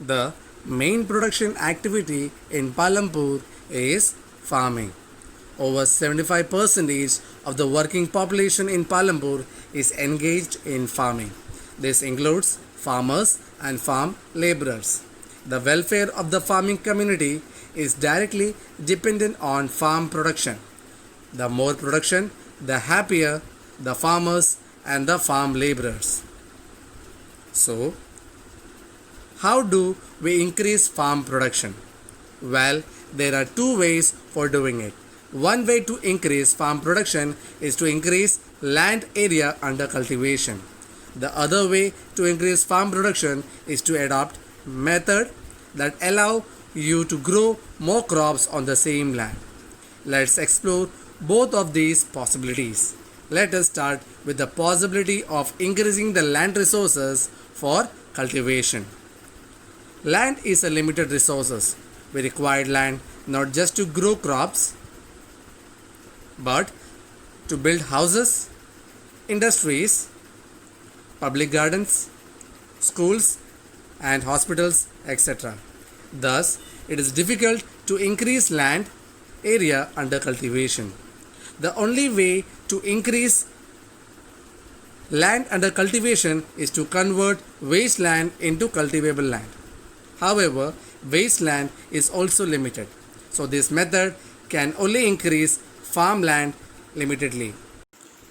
The main production activity in Palampur is farming. Over 75% of the working population in Palampur is engaged in farming. This includes farmers and farm laborers. The welfare of the farming community is directly dependent on farm production. The more production, the happier the farmers and the farm laborers. So, how do we increase farm production? Well, there are two ways for doing it. One way to increase farm production is to increase land area under cultivation. The other way to increase farm production is to adopt method that allow you to grow more crops on the same land. Let's explore both of these possibilities. Let us start with the possibility of increasing the land resources for cultivation. Land is a limited resource. We require land not just to grow crops but to build houses, industries, public gardens, schools and hospitals, etc. Thus, it is difficult to increase land area under cultivation. The only way to increase land under cultivation is to convert wasteland into cultivable land. However, wasteland is also limited. So this method can only increase farmland limitedly.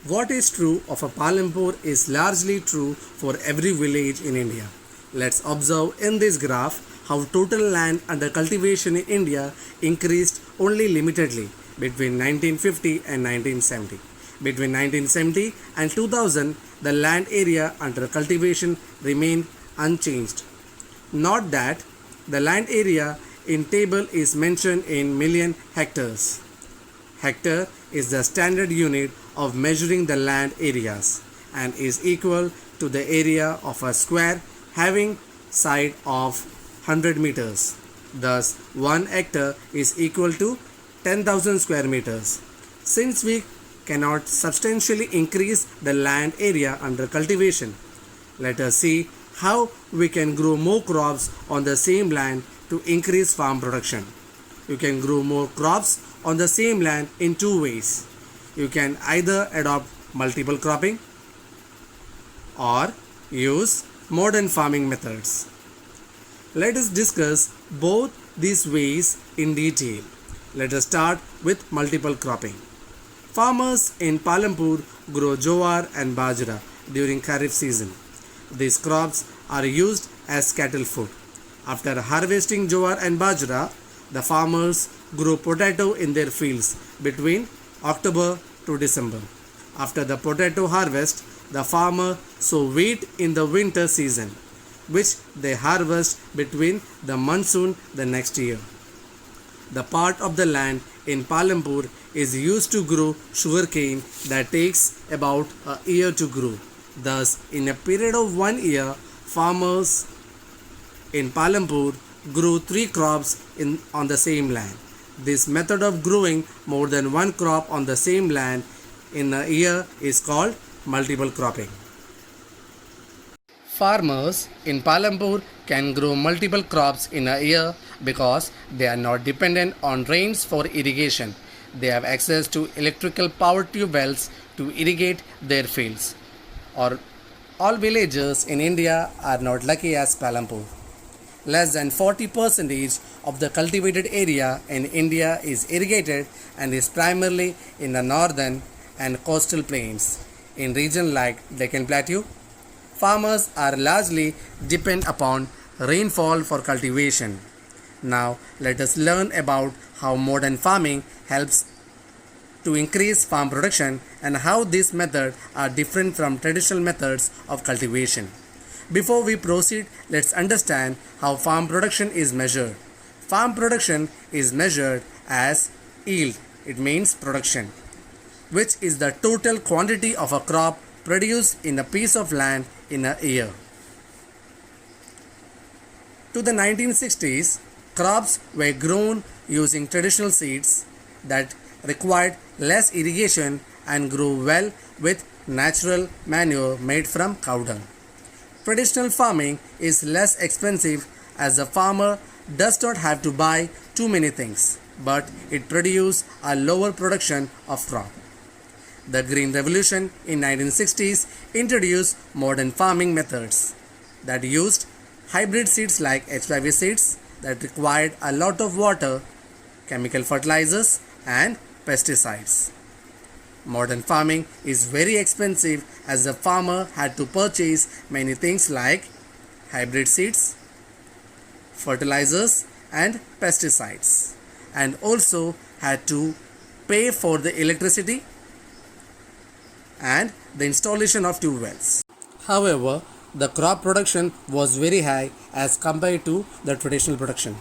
What is true of a Palampur is largely true for every village in India. Let's observe in this graph how total land under cultivation in India increased only limitedly between 1950 and 1970. Between 1970 and 2000, the land area under cultivation remained unchanged. Note that the land area in table is mentioned in million hectares. Hectare is the standard unit of measuring the land areas and is equal to the area of a square having side of 100 meters. Thus, 1 hectare is equal to 10,000 square meters. Since we cannot substantially increase the land area under cultivation, let us see how we can grow more crops on the same land to increase farm production. You can grow more crops on the same land in two ways. You can either adopt multiple cropping or use modern farming methods. Let us discuss both these ways in detail. Let us start with multiple cropping. Farmers in Palampur grow jowar and bajra during Kharif season. These crops are used as cattle food. After harvesting jowar and bajra, the farmers grow potato in their fields between October to December. After the potato harvest, the farmer sow wheat in the winter season, which they harvest between the monsoon the next year. The part of the land in Palampur is used to grow sugarcane that takes about a year to grow. Thus, in a period of 1 year, farmers in Palampur grow 3 crops on the same land. This method of growing more than one crop on the same land in a year is called multiple cropping. Farmers in Palampur can grow multiple crops in a year because they are not dependent on rains for irrigation. They have access to electrical power tube wells to irrigate their fields. Or all villagers in India are not lucky as Palampur. Less than 40% of the cultivated area in India is irrigated and is primarily in the northern and coastal plains. In regions like Deccan Plateau, farmers are largely dependent upon rainfall for cultivation. Now, let us learn about how modern farming helps to increase farm production and how these methods are different from traditional methods of cultivation. Before we proceed, let's understand how farm production is measured. Farm production is measured as yield, it means production, which is the total quantity of a crop produced in a piece of land in a year. To the 1960s, crops were grown using traditional seeds that required less irrigation and grew well with natural manure made from cow dung. Traditional farming is less expensive as the farmer does not have to buy too many things, but it produces a lower production of crop. The Green Revolution in 1960s introduced modern farming methods that used hybrid seeds like HIV seeds that required a lot of water, chemical fertilizers and pesticides. Modern farming is very expensive as the farmer had to purchase many things like hybrid seeds, fertilizers and pesticides, and also had to pay for the electricity and the installation of tube wells. However, the crop production was very high as compared to the traditional production.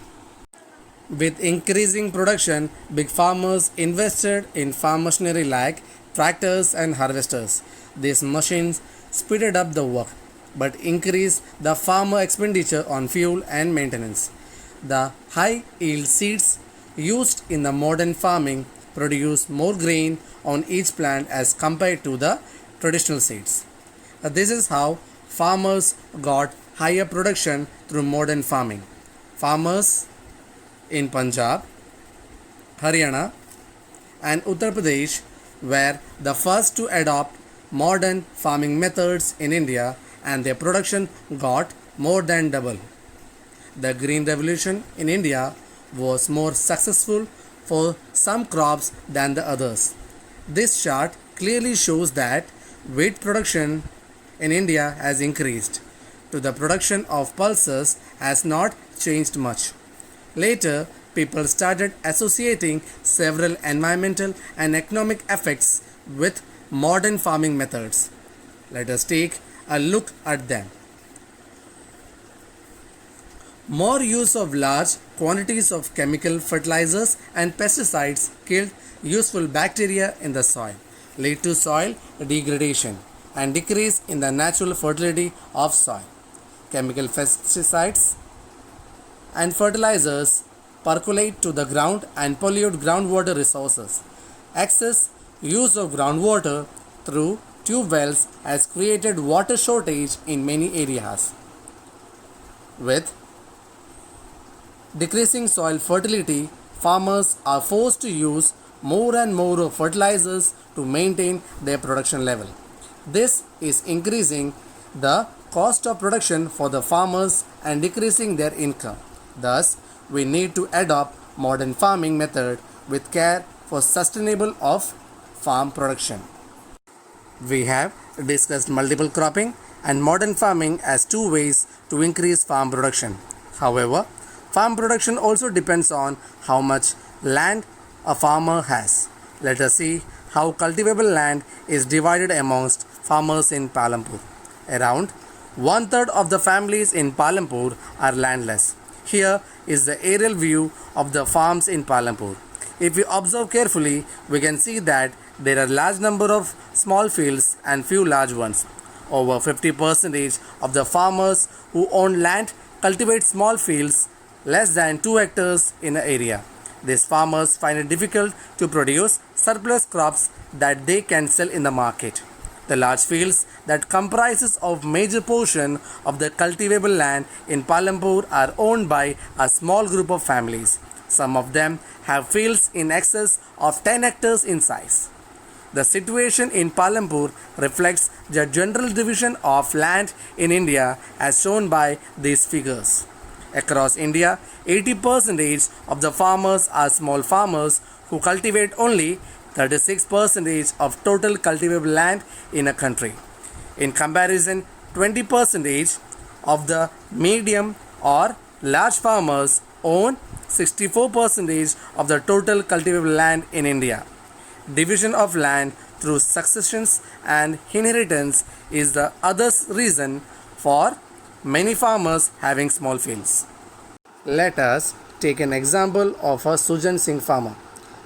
With increasing production, big farmers invested in farm machinery like tractors and harvesters. These machines speeded up the work but increased the farmer expenditure on fuel and maintenance. The high yield seeds used in the modern farming produce more grain on each plant as compared to the traditional seeds. This is how farmers got higher production through modern farming. Farmers in Punjab, Haryana, and Uttar Pradesh were the first to adopt modern farming methods in India, and their production got more than double. The Green Revolution in India was more successful for some crops than the others. This chart clearly shows that wheat production in India has increased, to the production of pulses has not changed much. Later, people started associating several environmental and economic effects with modern farming methods. Let us take a look at them. More use of large quantities of chemical fertilizers and pesticides killed useful bacteria in the soil, lead to soil degradation and decrease in the natural fertility of soil. Chemical pesticides and fertilizers percolate to the ground and pollute groundwater resources. Excess use of groundwater through tube wells has created water shortage in many areas. With decreasing soil fertility, farmers are forced to use more and more of fertilizers to maintain their production level. This is increasing the cost of production for the farmers and decreasing their income. Thus, we need to adopt modern farming method with care for sustainable of farm production. We have discussed multiple cropping and modern farming as two ways to increase farm production. However, farm production also depends on how much land a farmer has. Let us see how cultivable land is divided amongst farmers in Palampur. Around one-third of the families in Palampur are landless. Here is the aerial view of the farms in Palampur. If we observe carefully, we can see that there are large number of small fields and few large ones. Over 50% of the farmers who own land cultivate small fields less than 2 hectares in an area. These farmers find it difficult to produce surplus crops that they can sell in the market. The large fields that comprises of major portion of the cultivable land in Palampur are owned by a small group of families. Some of them have fields in excess of 10 hectares in size. The situation in Palampur reflects the general division of land in India as shown by these figures. Across India, 80% of the farmers are small farmers who cultivate only 36% of total cultivable land in a country. In comparison, 20% of the medium or large farmers own 64% of the total cultivable land in India. Division of land through successions and inheritance is the other reason for many farmers having small fields. Let us take an example of a Sujan Singh farmer.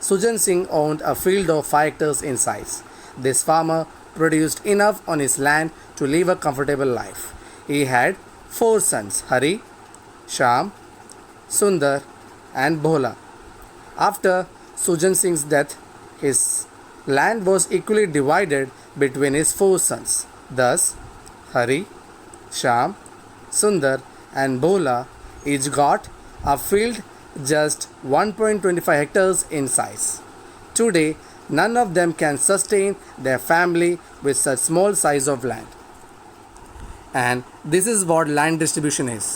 Sujan Singh owned a field of 5 hectares in size. This farmer produced enough on his land to live a comfortable life. He had 4 sons, Hari, Sham, Sundar and Bhola. After Sujan Singh's death, his land was equally divided between his 4 sons. Thus, Hari, Sham, Sundar and Bhola Each got a field just 1.25 hectares in size. Today, none of them can sustain their family with such small size of land. And this is what land distribution is.